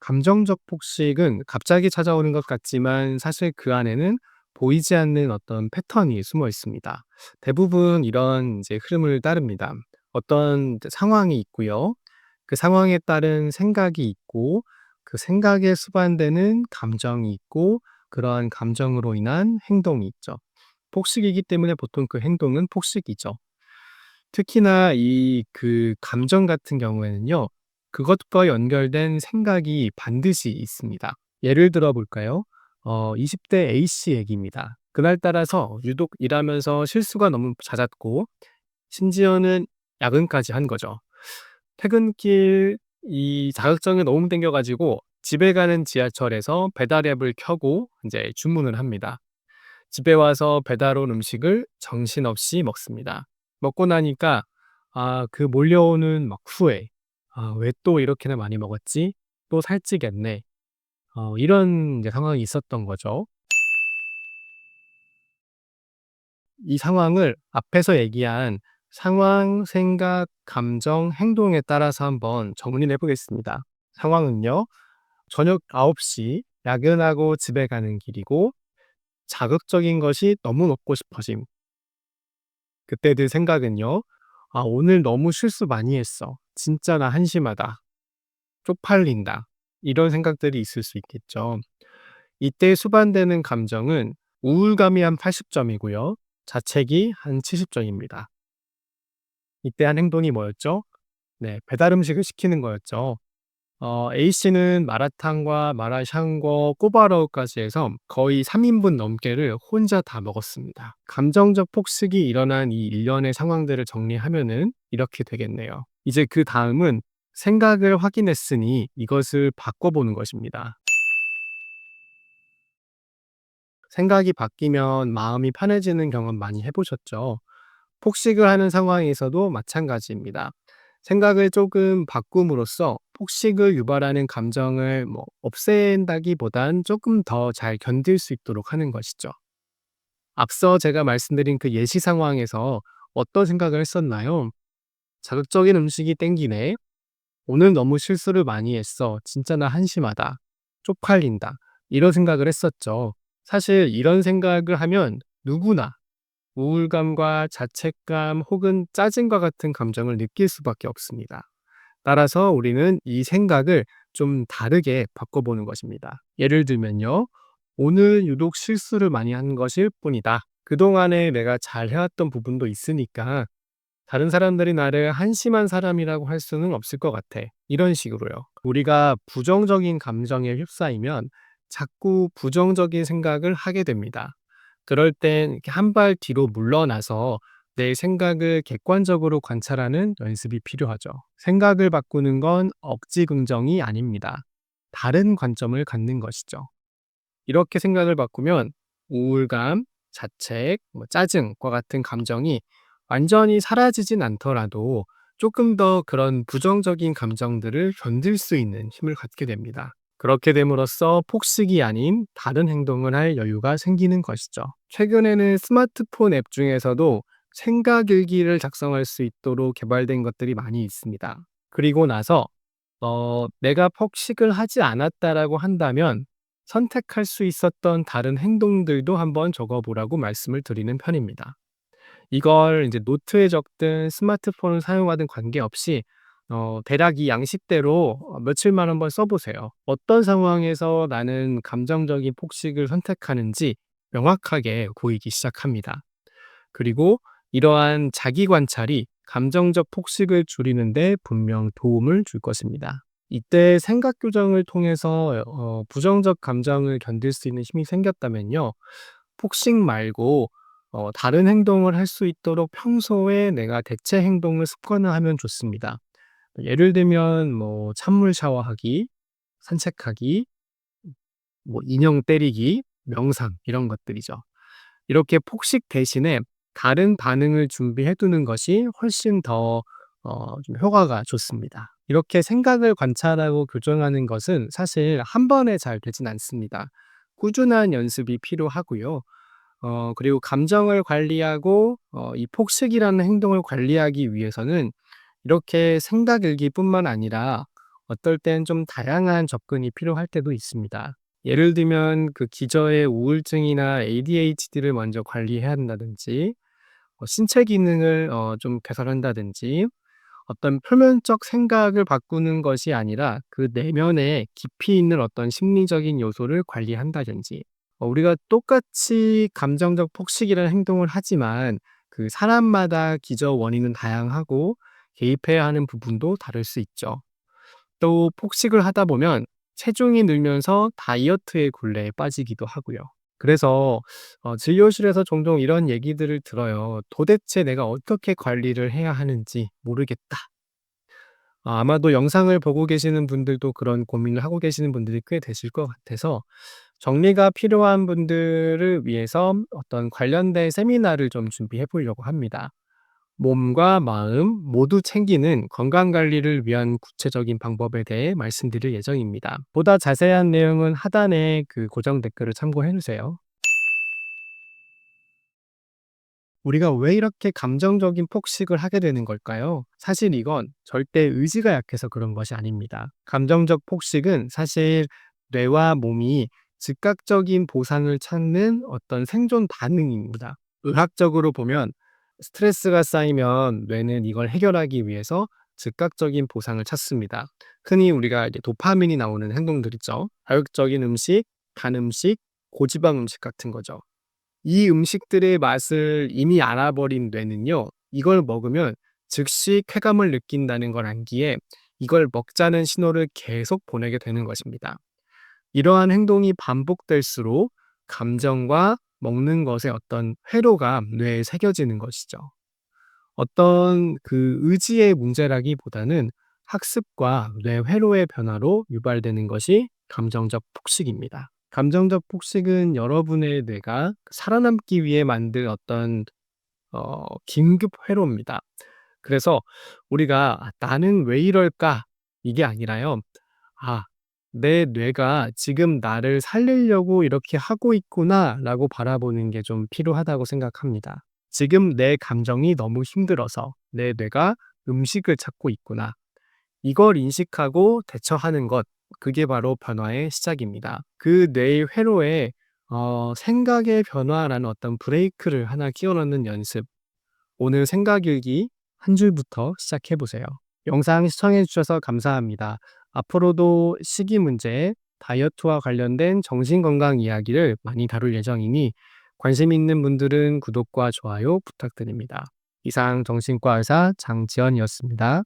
감정적 폭식은 갑자기 찾아오는 것 같지만 사실 그 안에는 보이지 않는 어떤 패턴이 숨어 있습니다. 대부분 이런 이제 흐름을 따릅니다. 어떤 이제 상황이 있고요. 그 상황에 따른 생각이 있고 그 생각에 수반되는 감정이 있고 그러한 감정으로 인한 행동이 있죠. 폭식이기 때문에 보통 그 행동은 폭식이죠. 특히나 이 그 감정 같은 경우에는요. 그것과 연결된 생각이 반드시 있습니다. 예를 들어 볼까요? 20대 A씨 얘기입니다. 그날따라서 유독 일하면서 실수가 너무 잦았고 심지어는 야근까지 한 거죠. 퇴근길 이 자극적인 너무 땡겨 가지고 집에 가는 지하철에서 배달 앱을 켜고 인제 주문을 합니다. 집에 와서 배달 온 음식을 정신없이 먹습니다. 먹고 나니까 그 몰려오는 막 후회. '아 왜 또 이렇게나 많이 먹었지? 또 살찌겠네.' 이런 이제 상황이 있었던 거죠. 이 상황을 앞에서 얘기한 상황, 생각, 감정, 행동에 따라서 한번 정리를 해 보겠습니다. 상황은요. 저녁 9시 야근하고 집에 가는 길이고 자극적인 것이 너무 먹고 싶어짐. 그때 들 생각은요. '아 오늘 너무 실수 많이 했어. 진짜 나 한심하다. 쪽팔린다.' 이런 생각들이 있을 수 있겠죠. 이때 수반되는 감정은 우울감이 한 80 점이고요. 자책이 한 70 점입니다. 이때 한 행동이 뭐였죠? 네, 배달 음식을 시키는 거였죠. A씨는 마라탕과 마라샹궈, 꼬바로우까지 해서 거의 3 인분 넘게를 혼자 다 먹었습니다. 감정적 폭식이 일어난 이 일련의 상황들을 정리하면은 이렇게 되겠네요. 이제 그다음은 생각을 확인했으니 이것을 바꿔보는 것입니다. 생각이 바뀌면 마음이 편해지는 경험 많이 해 보셨죠? 폭식을 하는 상황에서도 마찬가지입니다. 생각을 조금 바꿈으로써 폭식을 유발하는 감정을 뭐 없앤다기보단 조금 더 잘 견딜 수 있도록 하는 것이죠. 앞서 제가 말씀드린 그 예시 상황에서 어떤 생각을 했었나요? '자극적인 음식이 땡기네. 오늘 너무 실수를 많이 했어. 진짜 나 한심하다. 쪽팔린다.' 이런 생각을 했었죠. 사실 이런 생각을 하면 누구나 우울감과 자책감 혹은 짜증과 같은 감정을 느낄 수밖에 없습니다. 따라서 우리는 이 생각을 좀 다르게 바꿔보는 것입니다. 예를 들면요. 오늘 유독 실수를 많이 한 것일 뿐이다. 그동안에 내가 잘 해왔던 부분도 있으니까 다른 사람들이 나를 한심한 사람이라고 할 수는 없을 것 같아. 이런 식으로요. 우리가 부정적인 감정에 휩싸이면 자꾸 부정적인 생각을 하게 됩니다. 그럴 땐 이렇게 한 발 뒤로 물러나서 내 생각을 객관적으로 관찰하는 연습이 필요하죠. 생각을 바꾸는 건 억지 긍정이 아닙니다. 다른 관점을 갖는 것이죠. 이렇게 생각을 바꾸면 우울감, 자책, 짜증과 같은 감정이 완전히 사라지진 않더라도 조금 더 그런 부정적인 감정들을 견딜 수 있는 힘을 갖게 됩니다. 그렇게 됨으로써 폭식이 아닌 다른 행동을 할 여유가 생기는 것이죠. 최근에는 스마트폰 앱 중에서도 생각 일기를 작성할 수 있도록 개발된 것들이 많이 있습니다. 그리고 나서 내가 폭식을 하지 않았다라고 한다면 선택할 수 있었던 다른 행동들도 한번 적어 보라고 말씀을 드리는 편입니다. 이걸 이제 노트에 적든 스마트폰을 사용하든 관계없이 대략 이 양식대로 며칠만 한번 써 보세요. 어떤 상황에서 나는 감정적인 폭식을 선택하는지 명확하게 보이기 시작합니다. 그리고 이러한 자기 관찰이 감정적 폭식을 줄이는 데 분명 도움을 줄 것입니다. 이때 생각 교정을 통해서 부정적 감정을 견딜 수 있는 힘이 생겼다면요. 폭식 말고 다른 행동을 할 수 있도록 평소에 내가 대체 행동을 습관화하면 좋습니다. 예를 들면 뭐 찬물 샤워하기, 산책하기, 뭐 인형 때리기, 명상 이런 것들이죠. 이렇게 폭식 대신에 다른 반응을 준비해 두는 것이 훨씬 더 좀 효과가 좋습니다. 이렇게 생각을 관찰하고 교정하는 것은 사실 한 번에 잘 되진 않습니다. 꾸준한 연습이 필요하고요. 그리고 감정을 관리하고 이 폭식이라는 행동을 관리하기 위해서는 이렇게 생각 일기뿐만 아니라 어떨 땐 좀 다양한 접근이 필요할 때도 있습니다. 예를 들면 그 기저의 우울증이나 ADHD를 먼저 관리해야 한다든지 신체 기능을 좀 개선한다든지 어떤 표면적 생각을 바꾸는 것이 아니라 그 내면에 깊이 있는 어떤 심리적인 요소를 관리한다든지 우리가 똑같이 감정적 폭식이라는 행동을 하지만 그 사람마다 기저 원인은 다양하고 개입해야 하는 부분도 다를 수 있죠. 또 폭식을 하다 보면 체중이 늘면서 다이어트의 굴레에 빠지기도 하고요. 그래서 진료실에서 종종 이런 얘기들을 들어요. "도대체 내가 어떻게 관리를 해야 하는지 모르겠다." 아마도 영상을 보고 계시는 분들도 그런 고민을 하고 계시는 분들이 꽤 되실 것 같아서 정리가 필요한 분들을 위해서 어떤 관련된 세미나를 좀 준비해 보려고 합니다. 몸과 마음 모두 챙기는 건강 관리를 위한 구체적인 방법에 대해 말씀드릴 예정입니다. 보다 자세한 내용은 하단에 그 고정 댓글을 참고해 주세요. 우리가 왜 이렇게 감정적인 폭식을 하게 되는 걸까요? 사실 이건 절대 의지가 약해서 그런 것이 아닙니다. 감정적 폭식은 사실 뇌와 몸이 즉각적인 보상을 찾는 어떤 생존 반응입니다. 의학적으로 보면 스트레스가 쌓이면 뇌는 이걸 해결하기 위해서 즉각적인 보상을 찾습니다. 흔히 우리가 이제 도파민이 나오는 행동들 있죠. 자극적인 음식, 단 음식, 고지방 음식 같은 거죠. 이 음식들의 맛을 이미 알아버린 뇌는요, 이걸 먹으면 즉시 쾌감을 느낀다는 걸 안기에 이걸 먹자는 신호를 계속 보내게 되는 것입니다. 이러한 행동이 반복될수록 감정과 먹는 것의 어떤 회로가 뇌에 새겨지는 것이죠. 어떤 그 의지의 문제라기보다는 학습과 뇌 회로의 변화로 유발되는 것이 감정적 폭식입니다. 감정적 폭식은 여러분의 뇌가 살아남기 위해 만든 어떤 긴급 회로입니다. 그래서 우리가 '아 나는 왜 이럴까?' 이게 아니라요. '아 내 뇌가 지금 나를 살리려고 이렇게 하고 있구나.'라고 바라보는 게 좀 필요하다고 생각합니다. '지금 내 감정이 너무 힘들어서 내 뇌가 음식을 찾고 있구나.' 이걸 인식하고 대처하는 것, 그게 바로 변화의 시작입니다. 그 뇌의 회로에 생각의 변화라는 어떤 브레이크를 하나 끼워 넣는 연습, 오늘 생각일기 한 줄부터 시작해 보세요. 영상 시청해 주셔서 감사합니다. 앞으로도 식이 문제, 다이어트와 관련된 정신건강 이야기를 많이 다룰 예정이니 관심 있는 분들은 구독과 좋아요 부탁드립니다. 이상 정신과 의사 장지연이었습니다.